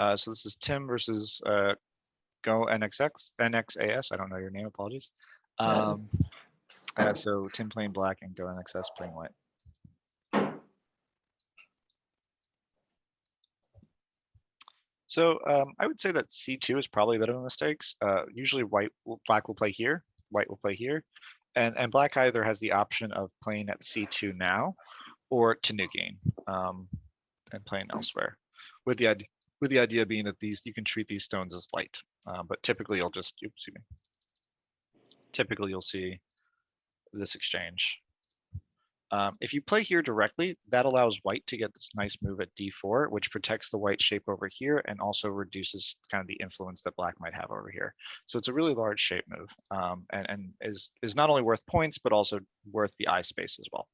So this is Tim versus GoNXaS. I don't know your name, apologies. So Tim playing black and GoNXaS playing white. So I would say that C2 is probably a bit of a mistake. Usually black will play here, white will play here, and black either has the option of playing at C2 now or tanuking and playing elsewhere, with the idea being that you can treat these stones as light, but typically you'll see this exchange. If you play here directly, that allows white to get this nice move at d4, which protects the white shape over here and also reduces kind of the influence that black might have over here. So it's a really large shape move, and is not only worth points, but also worth the eye space as well.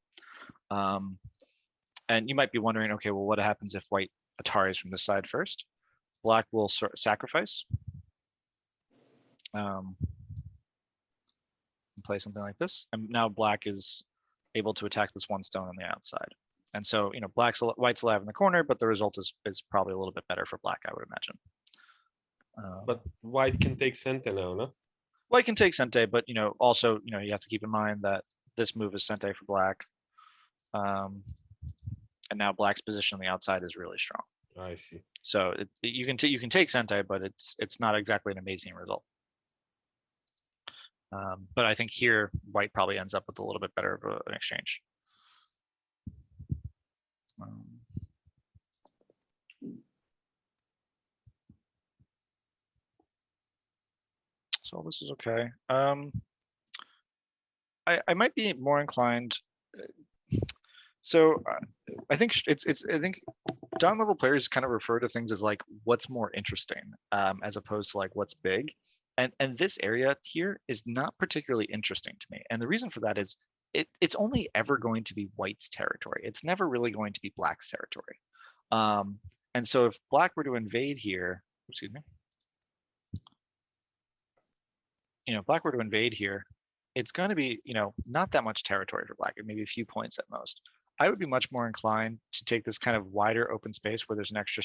And you might be wondering, okay, well, what happens if white Ataris from this side first? Black will sacrifice. And play something like this, and now black is able to attack this one stone on the outside. And so, white's alive in the corner, but the result is probably a little bit better for black, I would imagine. But white can take Sente now, no? White can take Sente, but also, you have to keep in mind that this move is Sente for black. And now black's position on the outside is really strong. I see. So you can take Sente, but it's not exactly an amazing result. But I think here white probably ends up with a little bit better of an exchange. So this is okay. I might be more inclined. So I think I think down level players kind of refer to things as like what's more interesting, as opposed to like what's big. And this area here is not particularly interesting to me. And the reason for that is it's only ever going to be white's territory. It's never really going to be black's territory. And so if black were to invade here, excuse me, black were to invade here, it's going to be, not that much territory for black, maybe a few points at most. I would be much more inclined to take this kind of wider open space where there's an extra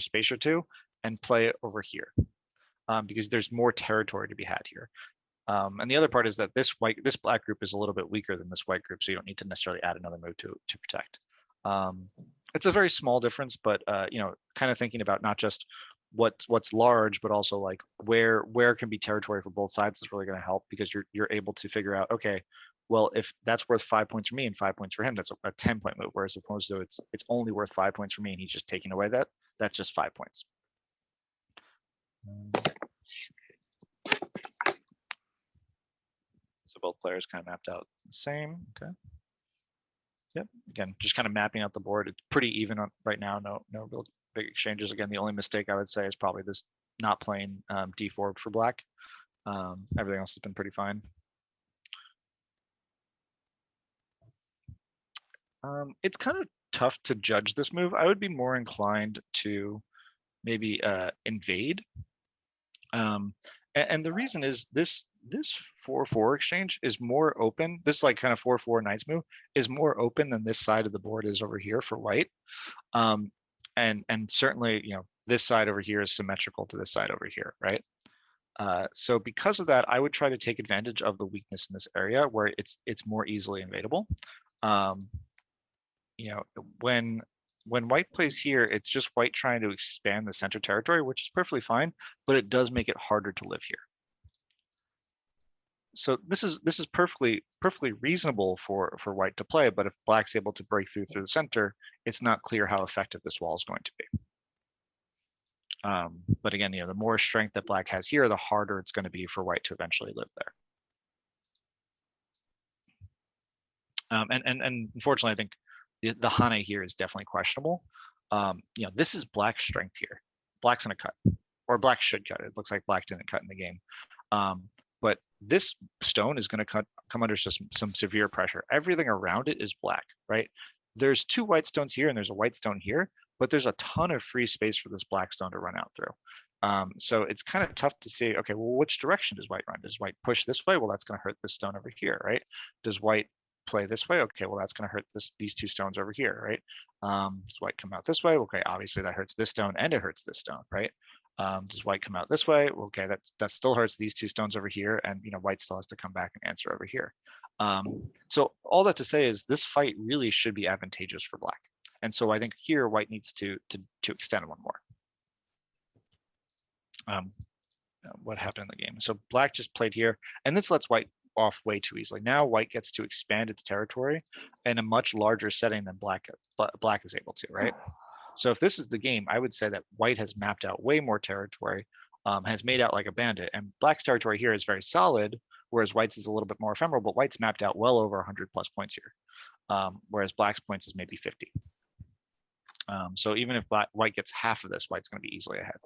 space or two and play it over here. Because there's more territory to be had here. And the other part is that this black group is a little bit weaker than this white group, so you don't need to necessarily add another move to protect. It's a very small difference, but kind of thinking about not just what's large, but also like where can be territory for both sides is really going to help, because you're able to figure out, okay, well, if that's worth 5 points for me and 5 points for him, that's a 10-point move, whereas opposed to it's only worth 5 points for me and he's just taking away that's just 5 points. So both players kind of mapped out the same. Okay. Yep. Again, just kind of mapping out the board. It's pretty even right now. No real big exchanges. Again, the only mistake I would say is probably this not playing d4 for black. Everything else has been pretty fine. It's kind of tough to judge this move. I would be more inclined to maybe invade. And the reason is this 4-4 exchange is more open. This like kind of 4-4 knights move is more open than this side of the board is over here for white. And certainly, this side over here is symmetrical to this side over here, right? So because of that, I would try to take advantage of the weakness in this area where it's more easily invadable. When white plays here, it's just white trying to expand the center territory, which is perfectly fine, but it does make it harder to live here. So this is perfectly reasonable for white to play, but if black's able to break through the center, it's not clear how effective this wall is going to be. But again, the more strength that black has here, the harder it's going to be for white to eventually live there. And unfortunately, I think the Hane here is definitely questionable. This is black's strength here. Black's going to cut, or black should cut. It looks like black didn't cut in the game. But this stone is going to come under some severe pressure. Everything around it is black, right? There's 2 white stones here and there's a white stone here, but there's a ton of free space for this black stone to run out through. So it's kind of tough to see, okay, well, which direction does white run? Does white push this way? Well, that's going to hurt this stone over here, right? Does white play this way, okay, well, that's going to hurt these two stones over here, right? Does white come out this way? Okay, obviously that hurts this stone and it hurts this stone, right? Does white come out this way? Okay, that still hurts these two stones over here, and white still has to come back and answer over here. So all that to say is this fight really should be advantageous for black, and so I think here white needs to extend one more. What happened in the game? So black just played here, and this lets white off way too easily. Now white gets to expand its territory in a much larger setting than black is able to, right? So if this is the game, I would say that white has mapped out way more territory, has made out like a bandit, and black's territory here is very solid, whereas white's is a little bit more ephemeral, but white's mapped out well over 100 plus points here, whereas black's points is maybe 50. So even if white gets half of this, white's going to be easily ahead.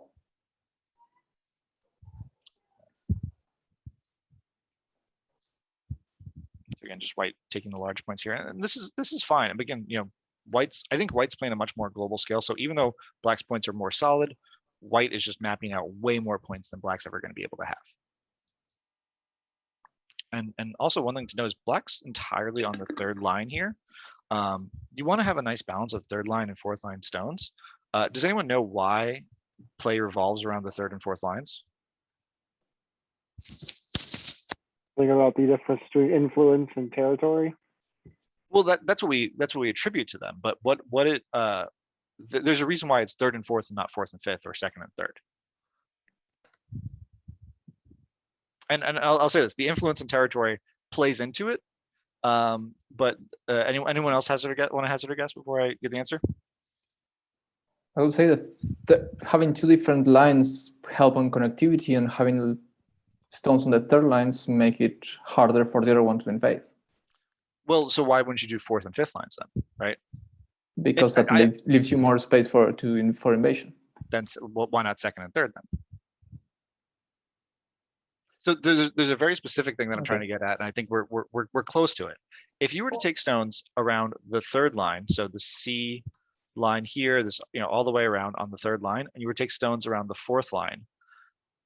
So again, just white taking the large points here, and this is fine. And again, I think white's playing a much more global scale. So even though black's points are more solid, white is just mapping out way more points than black's ever going to be able to have. And also one thing to know is black's entirely on the third line here. You want to have a nice balance of third line and fourth line stones. Does anyone know why play revolves around the third and fourth lines? Think about the difference between influence and territory. Well, that's what we attribute to them. But there's a reason why it's third and fourth and not fourth and fifth or second and third. And I'll say this: the influence and territory plays into it. But anyone else want to hazard a guess before I give the answer? I would say that having two different lines help on connectivity, and having stones on the third lines make it harder for the other one to invade. Well, so why wouldn't you do fourth and fifth lines then, right? Because that leaves you more space for invasion. Then why not second and third then? So there's a very specific thing that I'm trying to get at, and I think we're close to it. If you were to take stones around the third line, so the C line here, this all the way around on the third line, and you would take stones around the fourth line,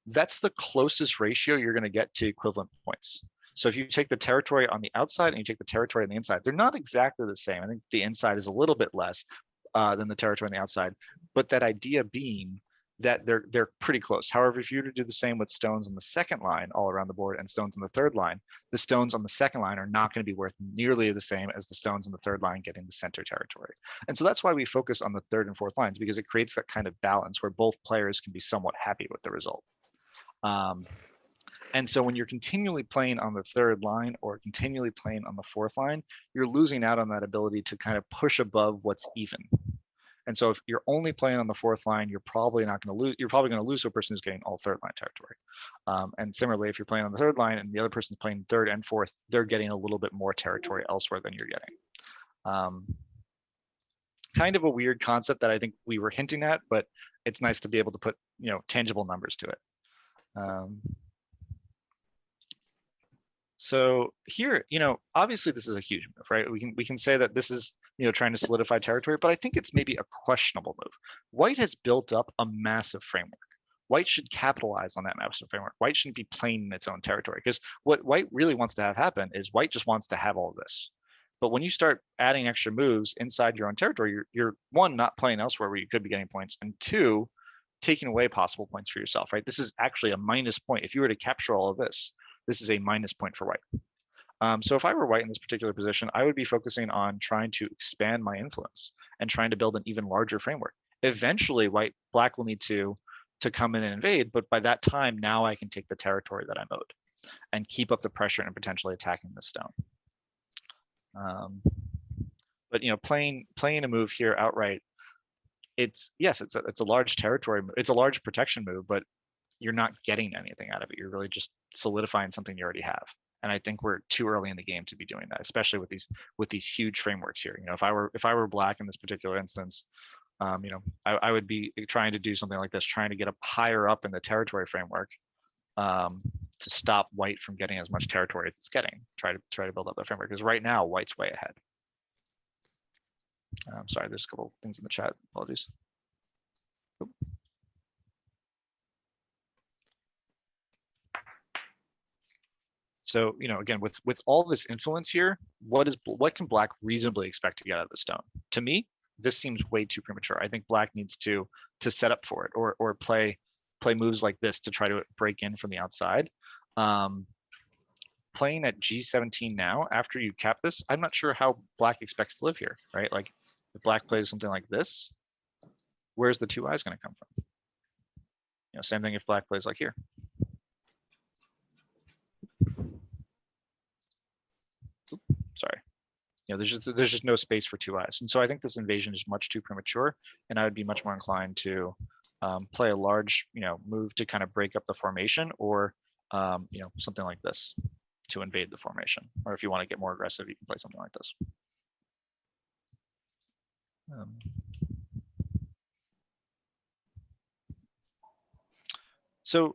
that's the closest ratio you're going to get to equivalent points. So if you take the territory on the outside and you take the territory on the inside, they're not exactly the same. I think the inside is a little bit less than the territory on the outside, but that idea being that they're pretty close. However, if you were to do the same with stones on the second line all around the board and stones on the third line, the stones on the second line are not going to be worth nearly the same as the stones on the third line getting the center territory. And so that's why we focus on the third and fourth lines, because it creates that kind of balance where both players can be somewhat happy with the result. And so when you're continually playing on the third line or continually playing on the fourth line, you're losing out on that ability to kind of push above what's even. And so if you're only playing on the fourth line, you're probably not going to lose. You're probably going to lose to a person who's getting all third line territory. And similarly, if you're playing on the third line and the other person's playing third and fourth, they're getting a little bit more territory elsewhere than you're getting. Kind of a weird concept that I think we were hinting at, but it's nice to be able to put tangible numbers to it. So here, obviously this is a huge move, right? We can say that this is, trying to solidify territory, but I think it's maybe a questionable move. White has built up a massive framework. White should capitalize on that massive framework. White shouldn't be playing in its own territory, because what white really wants to have happen is white just wants to have all of this. But when you start adding extra moves inside your own territory, you're one, not playing elsewhere where you could be getting points, and two, taking away possible points for yourself, right? This is actually a minus point. If you were to capture all of this, this is a minus point for white. So if I were white in this particular position, I would be focusing on trying to expand my influence and trying to build an even larger framework. Eventually, black will need to come in and invade, but by that time, now I can take the territory that I'm owed and keep up the pressure and potentially attacking the stone. But playing a move here outright, it's a large territory, it's a large protection move, but you're not getting anything out of it. You're really just solidifying something you already have. And I think we're too early in the game to be doing that, especially with these huge frameworks here. If I were black in this particular instance, I would be trying to do something like this, trying to get up higher up in the territory framework to stop white from getting as much territory as it's getting. Try to build up that framework, because right now white's way ahead. Sorry, there's a couple things in the chat. Apologies. Oop. So, again, with all this influence here, what can black reasonably expect to get out of the stone? To me, this seems way too premature. I think black needs to set up for it or play moves like this to try to break in from the outside. Playing at G17 now, after you cap this, I'm not sure how black expects to live here, right? Like if black plays something like this, where's the 2 eyes going to come from? Same thing if black plays like here. Sorry. There's just no space for 2 eyes. And so I think this invasion is much too premature, and I would be much more inclined to play a large, move to kind of break up the formation, or something like this to invade the formation. Or if you want to get more aggressive, you can play something like this. So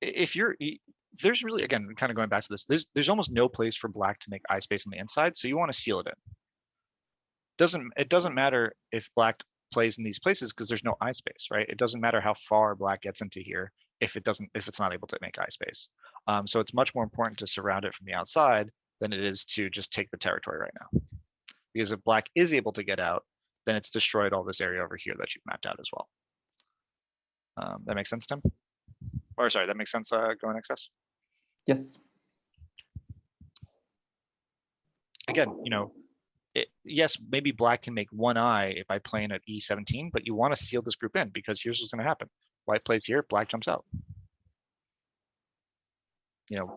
if there's really, again, kind of going back to this, there's almost no place for black to make eye space on the inside, so you want to seal it in. It doesn't matter if black plays in these places because there's no eye space, right? It doesn't matter how far black gets into here if it's not able to make eye space. So it's much more important to surround it from the outside than it is to just take the territory right now. Because if black is able to get out, then it's destroyed all this area over here that you've mapped out as well. That makes sense, Tim? Or sorry, that makes sense, GoNXaS? Yes. Again, yes, maybe black can make 1 eye by playing at E17, but you want to seal this group in because here's what's going to happen. White plays here, black jumps out.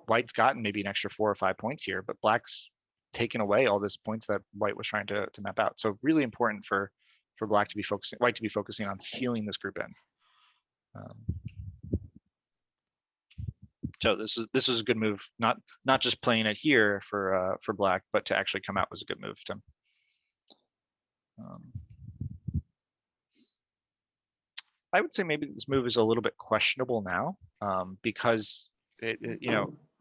White's gotten maybe an extra 4 or 5 points here, but black's taken away all these points that white was trying to map out. So really important for white to be focusing on sealing this group in. So this is a good move, not just playing it here for black, but to actually come out was a good move, Tim. I would say maybe this move is a little bit questionable now, because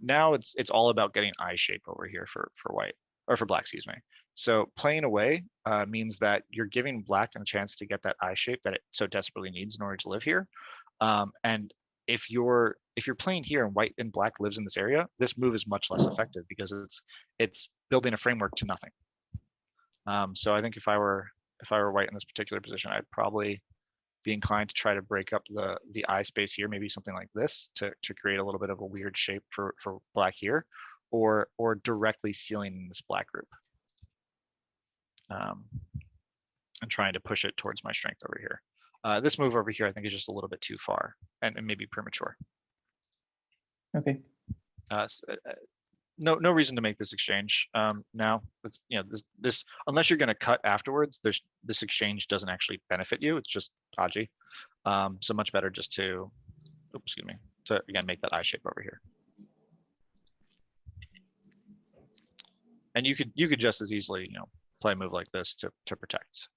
now it's all about getting eye shape over here for white, or for black, excuse me. So playing away means that you're giving black a chance to get that eye shape that it so desperately needs in order to live here. And if you're playing here and white and black lives in this area, this move is much less effective because it's building a framework to nothing. So I think if I were white in this particular position, I'd probably be inclined to try to break up the eye space here, maybe something like this to create a little bit of a weird shape for black here, or directly sealing this black group. And trying to push it towards my strength over here. This move over here, I think, is just a little bit too far and maybe premature. Okay. No reason to make this exchange now. It's this unless you're going to cut afterwards. This exchange doesn't actually benefit you. It's just dodgy. So much better just to, to again make that eye shape over here. And you could just as easily play a move like this to protect.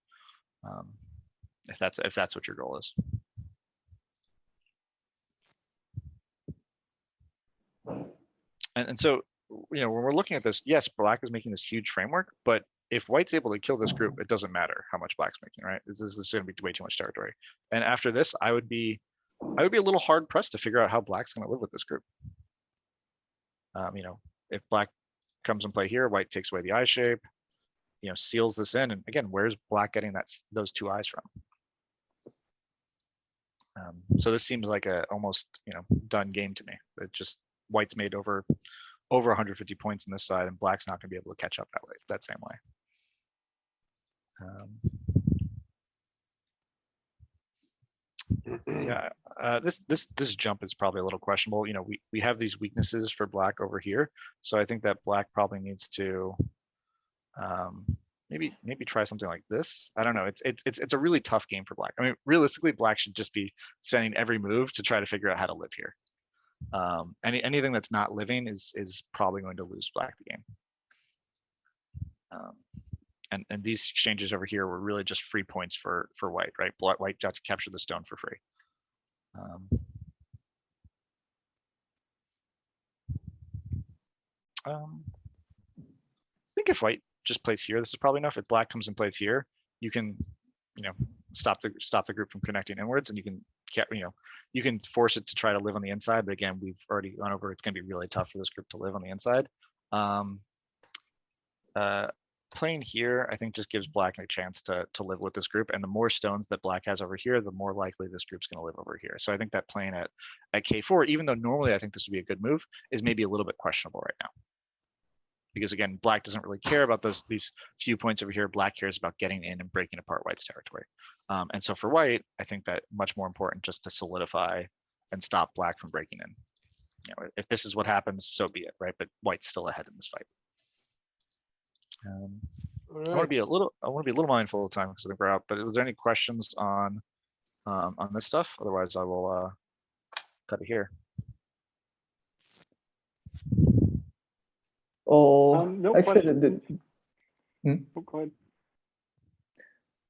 If that's what your goal is. And so, when we're looking at this, yes, black is making this huge framework, but if white's able to kill this group, it doesn't matter how much black's making, right? This is going to be way too much territory. And after this, I would be a little hard pressed to figure out how black's going to live with this group. If black comes and play here, white takes away the eye shape, seals this in, and again, where's black getting those 2 eyes from? So this seems like a almost done game to me. It just white's made over 150 points on this side, and black's not going to be able to catch up that same way. Yeah, this jump is probably a little questionable. We have these weaknesses for black over here, so I think that black probably needs to maybe try something like this. I don't know. It's a really tough game for black. I mean, realistically, black should just be spending every move to try to figure out how to live here. Anything that's not living is probably going to lose black the game. And these exchanges over here were really just free points for white, right? White got to capture the stone for free. I think if white just plays here, this is probably enough. If black comes and plays here, you can, stop the group from connecting inwards, and you can get, you can force it to try to live on the inside. But again, we've already gone over, it's going to be really tough for this group to live on the inside. Playing here, I think, just gives black a chance to live with this group, and the more stones that black has over here, the more likely this group's going to live over here. So I think that playing at K4, even though normally I think this would be a good move, is maybe a little bit questionable right now. Because again, black doesn't really care about these few points over here. Black cares about getting in and breaking apart white's territory. And so for white, I think that much more important just to solidify and stop black from breaking in. If this is what happens, so be it, right? But white's still ahead in this fight. I want to be a little mindful of time because I think we're out. But was there any questions on this stuff? Otherwise, I will cut it here. Oh, No actually, questions. Oh, go ahead.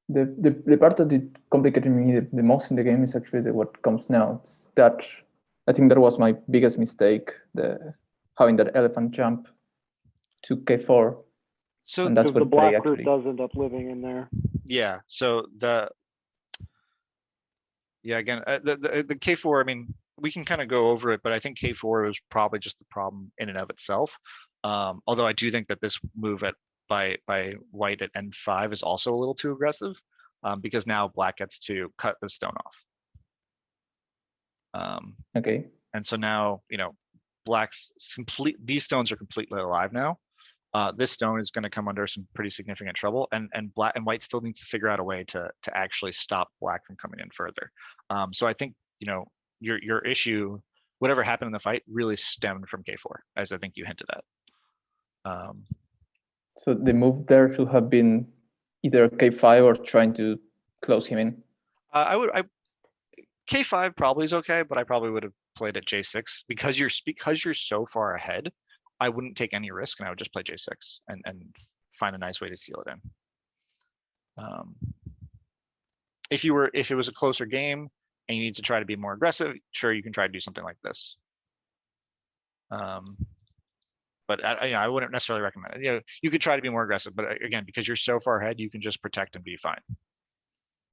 the part that it complicated me the most in the game is actually what comes now. It's that I think that was my biggest mistake, having that elephant jump to K4. So and that's Because the what play black group actually. does end up living in there. yeah, so again, the K4, I mean, we can kind of go over it, but I think K4 is probably just the problem in and of itself. Although I do think that this move by white at N5 is also a little too aggressive, because now black gets to cut the stone off. Okay. And so now, black's these stones are completely alive now. This stone is going to come under some pretty significant trouble, and black and white still needs to figure out a way to actually stop black from coming in further. So I think, your issue, whatever happened in the fight, really stemmed from K4, as I think you hinted at. So the move there should have been either K5 or trying to close him in. K5 probably is okay, but I probably would have played at J6 because you're so far ahead. I wouldn't take any risk, and I would just play J6 and find a nice way to seal it in. If it was a closer game and you need to try to be more aggressive, sure, you can try to do something like this. But I wouldn't necessarily recommend it. You could try to be more aggressive, but again, because you're so far ahead, you can just protect and be fine.